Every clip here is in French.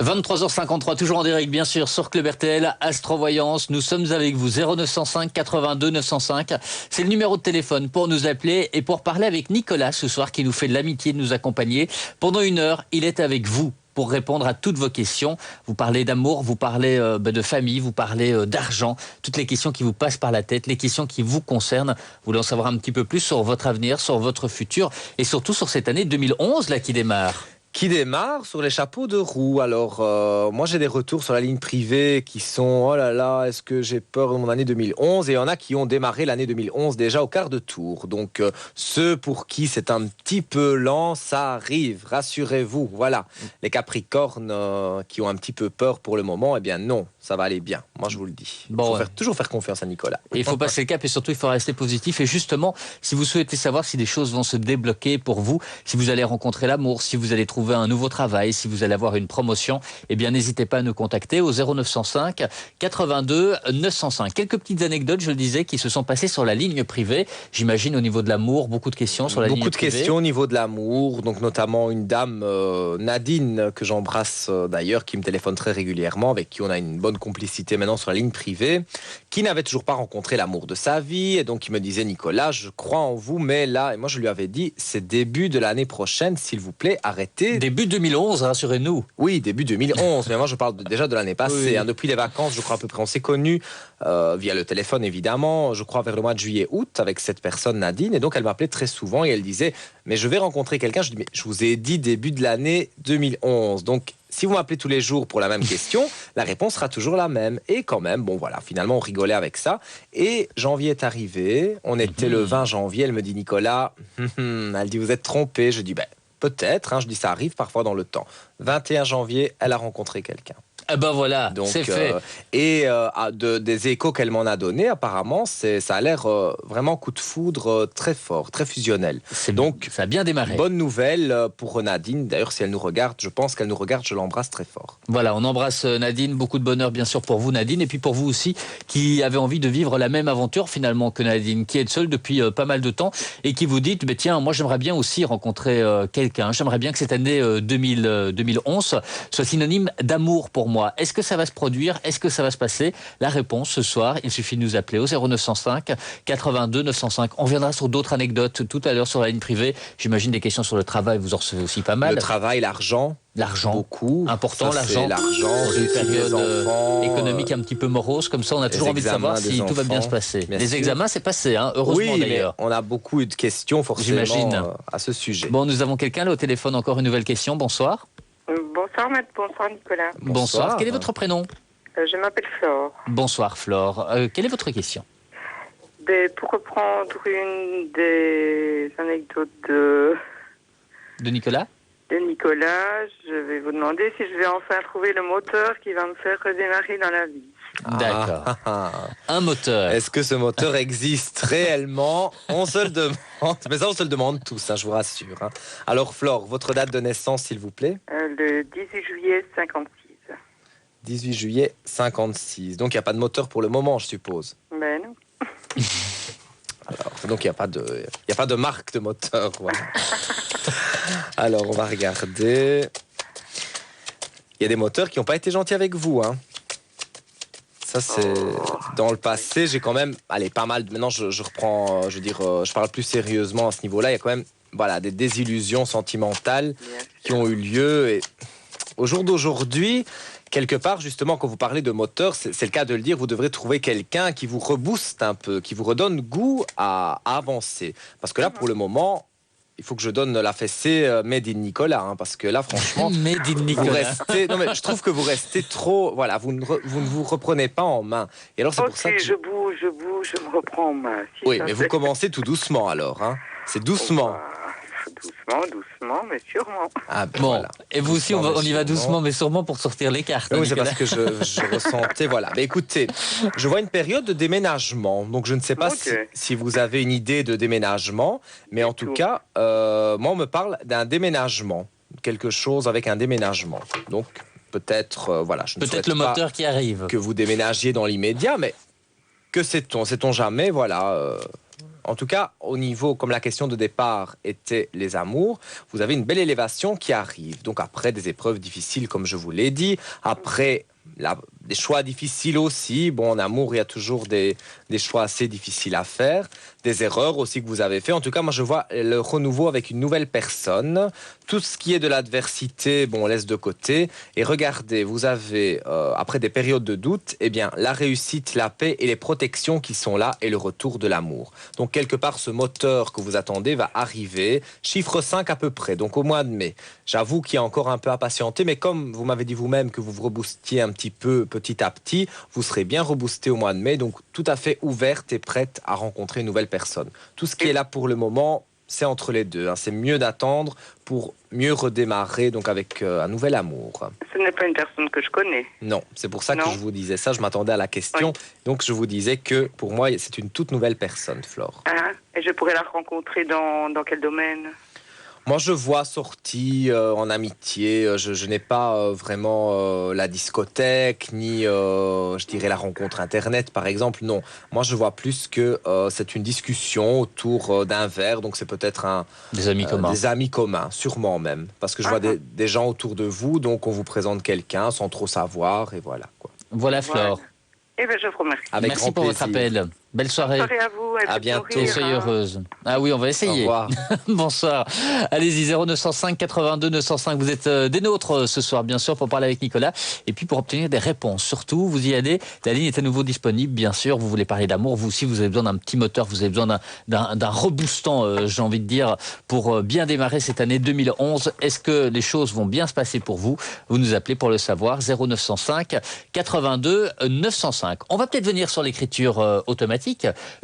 23h53, toujours en direct bien sûr sur Club RTL, Astrovoyance. Nous sommes avec vous, 0905 82 905. C'est le numéro de téléphone pour nous appeler et pour parler avec Nicolas ce soir qui nous fait de l'amitié de nous accompagner. Pendant 1 heure, il est avec vous pour répondre à toutes vos questions. Vous parlez d'amour, vous parlez de famille, vous parlez d'argent, toutes les questions qui vous passent par la tête, les questions qui vous concernent. Vous voulez en savoir un petit peu plus sur votre avenir, sur votre futur et surtout sur cette année 2011 là qui démarre. Qui démarre sur les chapeaux de roue. Alors, moi j'ai des retours sur la ligne privée qui sont oh là là, est-ce que j'ai peur de mon année 2011? Et il y en a qui ont démarré l'année 2011 déjà au quart de tour. Donc, ceux pour qui c'est un petit peu lent, ça arrive, rassurez-vous. Voilà, les Capricornes qui ont un petit peu peur pour le moment, eh bien non, ça va aller bien. Moi je vous le dis. Il faut toujours faire confiance à Nicolas. Et il faut passer le cap et surtout il faut rester positif. Et justement, si vous souhaitez savoir si des choses vont se débloquer pour vous, si vous allez rencontrer l'amour, si vous allez trouver un nouveau travail, si vous allez avoir une promotion, eh bien n'hésitez pas à nous contacter au 0905 82 905. Quelques petites anecdotes, je le disais, qui se sont passées sur la ligne privée. J'imagine au niveau de l'amour, beaucoup de questions sur la ligne privée. Beaucoup de questions au niveau de l'amour, donc notamment une dame, Nadine, que j'embrasse d'ailleurs, qui me téléphone très régulièrement, avec qui on a une bonne complicité maintenant sur la ligne privée, qui n'avait toujours pas rencontré l'amour de sa vie, et donc qui me disait: Nicolas, je crois en vous, mais là, et moi je lui avais dit, c'est début de l'année prochaine, s'il vous plaît, arrêtez. Début 2011, rassurez-nous. Oui, début 2011, mais moi je parle déjà de l'année passée, oui. Depuis les vacances, je crois à peu près, on s'est connus via le téléphone évidemment, je crois vers le mois de juillet-août avec cette personne Nadine, et donc elle m'appelait très souvent et elle disait: mais je vais rencontrer quelqu'un. Je dis: mais je vous ai dit début de l'année 2011, donc si vous m'appelez tous les jours pour la même question, la réponse sera toujours la même. Et quand même, bon voilà, finalement on rigolait avec ça. Et janvier est arrivé, on était le 20 janvier, elle me dit: Nicolas, elle dit: vous êtes trompé. Je dis: ben peut-être, je dis ça arrive parfois dans le temps. 21 janvier, elle a rencontré quelqu'un. Ah ben voilà, donc, c'est fait. Des échos qu'elle m'en a donné, apparemment, ça a l'air vraiment coup de foudre très fort, très fusionnel. Donc, ça a bien démarré. Bonne nouvelle pour Nadine. D'ailleurs, si elle nous regarde, je pense qu'elle nous regarde, je l'embrasse très fort. Voilà, on embrasse Nadine. Beaucoup de bonheur, bien sûr, pour vous, Nadine. Et puis pour vous aussi, qui avez envie de vivre la même aventure, finalement, que Nadine, qui est seule depuis pas mal de temps et qui vous dites: mais tiens, moi, j'aimerais bien aussi rencontrer quelqu'un. J'aimerais bien que cette année 2011 soit synonyme d'amour pour moi. Est-ce que ça va se produire? Est-ce que ça va se passer? La réponse ce soir, il suffit de nous appeler au 0905 82 905. On reviendra sur d'autres anecdotes tout à l'heure sur la ligne privée. J'imagine des questions sur le travail, vous en recevez aussi pas mal. Le travail, l'argent. L'argent, beaucoup. Important, ça, l'argent. L'argent, une période économique un petit peu morose, comme ça on a toujours envie de savoir si tout va bien se passer. Les examens, c'est passé, heureusement d'ailleurs. On a beaucoup de questions forcément à ce sujet. Bon, nous avons quelqu'un là au téléphone, encore une nouvelle question. Bonsoir. Bonsoir Matt, bonsoir Nicolas. Bonsoir. Quel est votre prénom? Je m'appelle Flore. Bonsoir Flore. Quelle est votre question? Pour reprendre une des anecdotes de Nicolas? De Nicolas, je vais vous demander si je vais enfin trouver le moteur qui va me faire redémarrer dans la vie. D'accord. Un moteur. Est-ce que ce moteur existe réellement? On se le demande. Mais ça, on se le demande tous, je vous rassure. Alors, Flore, votre date de naissance, s'il vous plaît? Le 18 juillet 56. 18 juillet 56. Donc, il n'y a pas de moteur pour le moment, je suppose. Ben non. Alors, donc, il n'y a pas de marque de moteur. Voilà. Alors, on va regarder. Il y a des moteurs qui n'ont pas été gentils avec vous, Ça, c'est dans le passé. J'ai quand même, pas mal. Maintenant, je reprends, je parle plus sérieusement à ce niveau-là. Il y a quand même, des désillusions sentimentales qui ont eu lieu. Et au jour d'aujourd'hui, quelque part, justement, quand vous parlez de moteur, c'est le cas de le dire, vous devrez trouver quelqu'un qui vous rebooste un peu, qui vous redonne goût à avancer. Parce que là, pour le moment, il faut que je donne la fessée Made in Nicolas, parce que là, franchement, Made in Nicolas. Je trouve que vous restez trop, vous ne vous reprenez pas en main. Et alors, c'est pour ça que je bouge, je me reprends en main. Mais vous commencez tout doucement, alors, C'est doucement. Doucement, mais sûrement. Voilà. Et vous aussi, on y va doucement, mais sûrement pour sortir les cartes. Oui, c'est parce que je ressentais, Mais écoutez, je vois une période de déménagement. Donc, je ne sais pas si vous avez une idée de déménagement, mais en tout cas, moi, on me parle d'un déménagement. Quelque chose avec un déménagement. Donc, peut-être, je ne souhaite le moteur qui arrive. Que vous déménagiez dans l'immédiat, mais que sait-on? Sait-on jamais, En tout cas, au niveau, comme la question de départ était les amours, vous avez une belle élévation qui arrive. Donc après des épreuves difficiles, comme je vous l'ai dit, après des choix difficiles aussi. Bon, en amour, il y a toujours des choix assez difficiles à faire. Des erreurs aussi que vous avez fait. En tout cas, moi, je vois le renouveau avec une nouvelle personne. Tout ce qui est de l'adversité, bon, on laisse de côté. Et regardez, vous avez, après des périodes de doute, eh bien, la réussite, la paix et les protections qui sont là et le retour de l'amour. Donc, quelque part, ce moteur que vous attendez va arriver. Chiffre 5 à peu près, donc au mois de mai. J'avoue qu'il y a encore un peu à patienter, mais comme vous m'avez dit vous-même que vous vous reboostiez un petit peu, petit à petit, vous serez bien reboosté au mois de mai, donc tout à fait ouverte et prête à rencontrer une nouvelle personne. Tout ce qui est là pour le moment, c'est entre les deux. C'est mieux d'attendre pour mieux redémarrer donc avec un nouvel amour. Ce n'est pas une personne que je connais. Non, c'est pour ça que je vous disais ça. Je m'attendais à la question. Oui. Donc je vous disais que pour moi, c'est une toute nouvelle personne, Flore. Et je pourrais la rencontrer dans quel domaine ? Moi, je vois sortie en amitié. Je n'ai pas vraiment la discothèque, ni, je dirais, la rencontre Internet, par exemple. Non, moi, je vois plus que c'est une discussion autour d'un verre. Donc, c'est peut-être des amis communs. Des amis communs, sûrement même. Parce que je vois des gens autour de vous. Donc, on vous présente quelqu'un sans trop savoir. Et voilà, quoi. Voilà, Flore. Eh bien, je vous remercie. Merci pour votre appel. Belle soirée. Bonne soirée à vous. À bientôt. Et soyez heureuse. Ah oui, on va essayer. Au revoir. Bonsoir. Allez-y, 0905 82 905. Vous êtes des nôtres ce soir, bien sûr, pour parler avec Nicolas. Et puis pour obtenir des réponses. Surtout, vous y allez. La ligne est à nouveau disponible, bien sûr. Vous voulez parler d'amour. Vous aussi, vous avez besoin d'un petit moteur. Vous avez besoin d'un reboostant, j'ai envie de dire, pour bien démarrer cette année 2011. Est-ce que les choses vont bien se passer pour vous? Vous nous appelez pour le savoir. 0905 82 905. On va peut-être venir sur l'écriture automatique.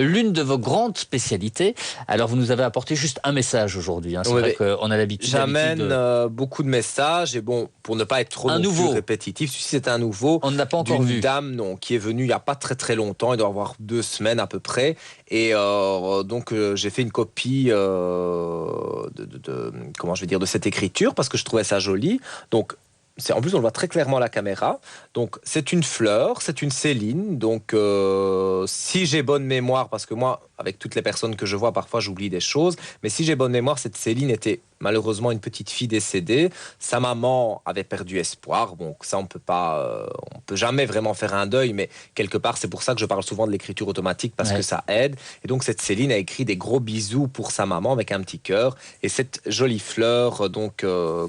L'une de vos grandes spécialités. Alors, vous nous avez apporté juste un message aujourd'hui. C'est vrai qu'on a l'habitude. J'amène beaucoup de messages. Et bon, pour ne pas être trop répétitif, si c'est un nouveau. On ne l'a pas encore vu. Une dame, qui est venue il n'y a pas très très longtemps. Il doit avoir 2 semaines à peu près. Et donc, j'ai fait une copie comment je vais dire, de cette écriture parce que je trouvais ça joli. Donc, en plus, on le voit très clairement à la caméra. Donc, c'est une fleur, c'est une Céline. Donc, si j'ai bonne mémoire, parce que moi, avec toutes les personnes que je vois, parfois, j'oublie des choses. Mais si j'ai bonne mémoire, cette Céline était malheureusement une petite fille décédée. Sa maman avait perdu espoir. Bon, ça, on peut jamais vraiment faire un deuil. Mais quelque part, c'est pour ça que je parle souvent de l'écriture automatique, parce que ça aide. Et donc, cette Céline a écrit des gros bisous pour sa maman avec un petit cœur. Et cette jolie fleur, donc,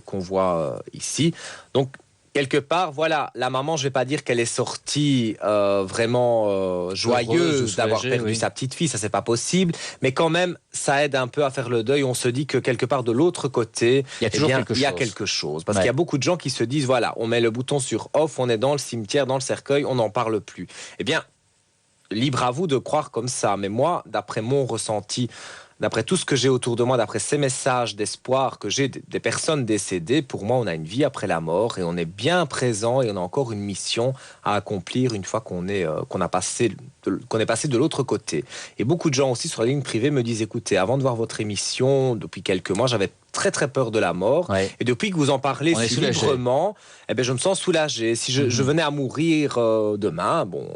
qu'on voit ici. Donc, quelque part, voilà, la maman, je ne vais pas dire qu'elle est sortie vraiment joyeuse d'avoir perdu sa petite fille, ça c'est pas possible, mais quand même, ça aide un peu à faire le deuil. On se dit que quelque part de l'autre côté, il y a quelque chose. Parce qu'il y a beaucoup de gens qui se disent, voilà, on met le bouton sur off, on est dans le cimetière, dans le cercueil, on n'en parle plus. Eh bien, libre à vous de croire comme ça, mais moi, d'après mon ressenti, d'après tout ce que j'ai autour de moi, d'après ces messages d'espoir que j'ai des personnes décédées, pour moi, on a une vie après la mort et on est bien présent et on a encore une mission à accomplir une fois qu'on est passé de l'autre côté. Et beaucoup de gens aussi sur la ligne privée me disent, écoutez, avant de voir votre émission, depuis quelques mois, j'avais très très peur de la mort. Et depuis que vous en parlez si librement, je me sens soulagé. Si je venais à mourir demain, bon...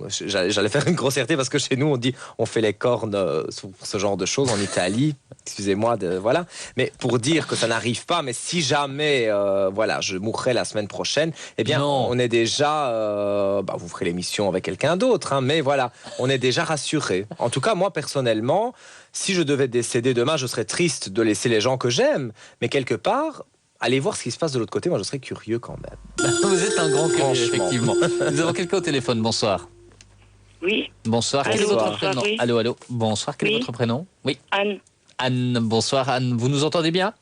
J'allais faire une grossièreté parce que chez nous on fait les cornes sur ce genre de choses en Italie, excusez-moi voilà, mais pour dire que ça n'arrive pas, mais si jamais je mourrais la semaine prochaine, eh bien on est déjà vous ferez l'émission avec quelqu'un d'autre, mais voilà, on est déjà rassuré. En tout cas, moi personnellement, si je devais décéder demain, je serais triste de laisser les gens que j'aime, mais quelque part, allez voir ce qui se passe de l'autre côté, moi je serais curieux quand même. Vous êtes un grand curieux, effectivement. Nous avons quelqu'un au téléphone, bonsoir. Oui. Bonsoir, quel est votre prénom? Allô. Bonsoir, quel est votre prénom? Oui. Anne. Anne, bonsoir Anne. Vous nous entendez bien?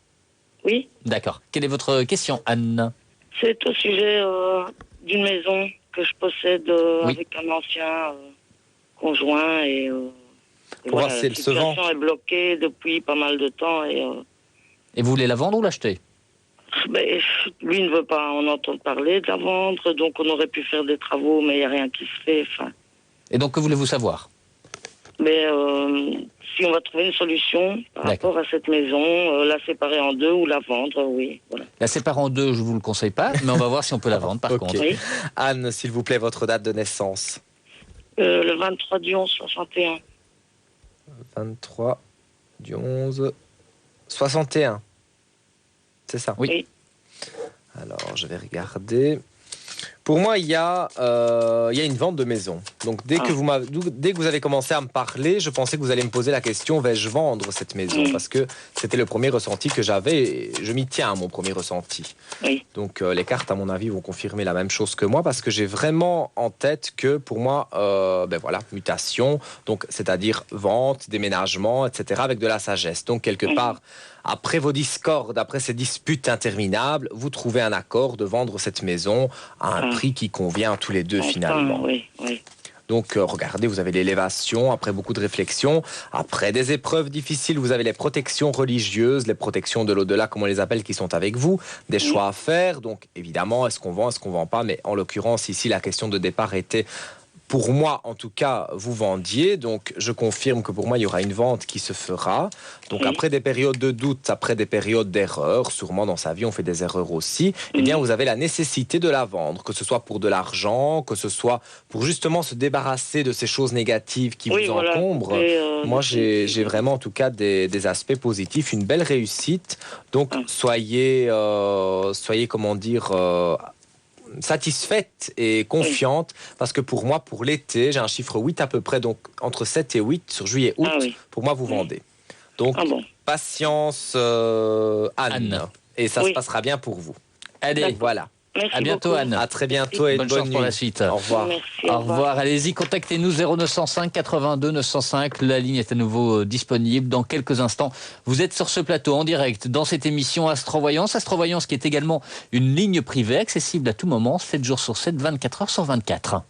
Oui. D'accord. Quelle est votre question, Anne? C'est au sujet d'une maison que je possède avec un ancien conjoint et voilà, la situation est bloquée depuis pas mal de temps. Et vous voulez la vendre ou l'acheter? Lui ne veut pas en entendre parler de la vendre, donc on aurait pu faire des travaux, mais il n'y a rien qui se fait. Et donc, que voulez-vous savoir? Mais si on va trouver une solution par rapport à cette maison, la séparer en deux ou la vendre, oui. Voilà. La séparer en deux, je ne vous le conseille pas, mais on va voir si on peut la vendre par contre. Oui. Anne, s'il vous plaît, votre date de naissance? Le 23 du 11 61. 23 du 11 61. C'est ça? Oui. Alors, je vais regarder. Pour moi, il y a une vente de maison. Donc, dès que vous avez commencé à me parler, je pensais que vous allez me poser la question, vais-je vendre cette maison? Parce que c'était le premier ressenti que j'avais et je m'y tiens à mon premier ressenti. Oui. Donc, les cartes, à mon avis, vont confirmer la même chose que moi parce que j'ai vraiment en tête que, pour moi, mutation, donc c'est-à-dire vente, déménagement, etc., avec de la sagesse. Donc, quelque part, après vos discordes, après ces disputes interminables, vous trouvez un accord de vendre cette maison à un prix qui convient à tous les deux finalement. Oui. Donc regardez, vous avez l'élévation, après beaucoup de réflexions, après des épreuves difficiles, vous avez les protections religieuses, les protections de l'au-delà, comme on les appelle, qui sont avec vous, des choix à faire. Donc évidemment, est-ce qu'on vend, est-ce qu'on vend pas? Mais en l'occurrence, ici, la question de départ était... Pour moi, en tout cas, vous vendiez. Donc, je confirme que pour moi, il y aura une vente qui se fera. Donc, après des périodes de doute, après des périodes d'erreur, sûrement dans sa vie, on fait des erreurs aussi, eh bien, vous avez la nécessité de la vendre, que ce soit pour de l'argent, que ce soit pour justement se débarrasser de ces choses négatives qui vous encombrent. Moi, j'ai vraiment, en tout cas, des aspects positifs, une belle réussite. Donc, soyez, comment dire... satisfaite et confiante parce que pour moi, pour l'été, j'ai un chiffre 8 à peu près, donc entre 7 et 8 sur juillet-août, pour moi, vous vendez. Donc, patience, Anne. Et ça se passera bien pour vous. Allez, voilà. Merci à bientôt, beaucoup. Anne. À très bientôt et bonne chance pour la suite. Au revoir. Merci, Au revoir. Allez-y, contactez-nous 0905 82 905. La ligne est à nouveau disponible. Dans quelques instants, vous êtes sur ce plateau en direct dans cette émission Astrovoyance. Astrovoyance qui est également une ligne privée accessible à tout moment, 7 jours sur 7, 24 heures sur 24.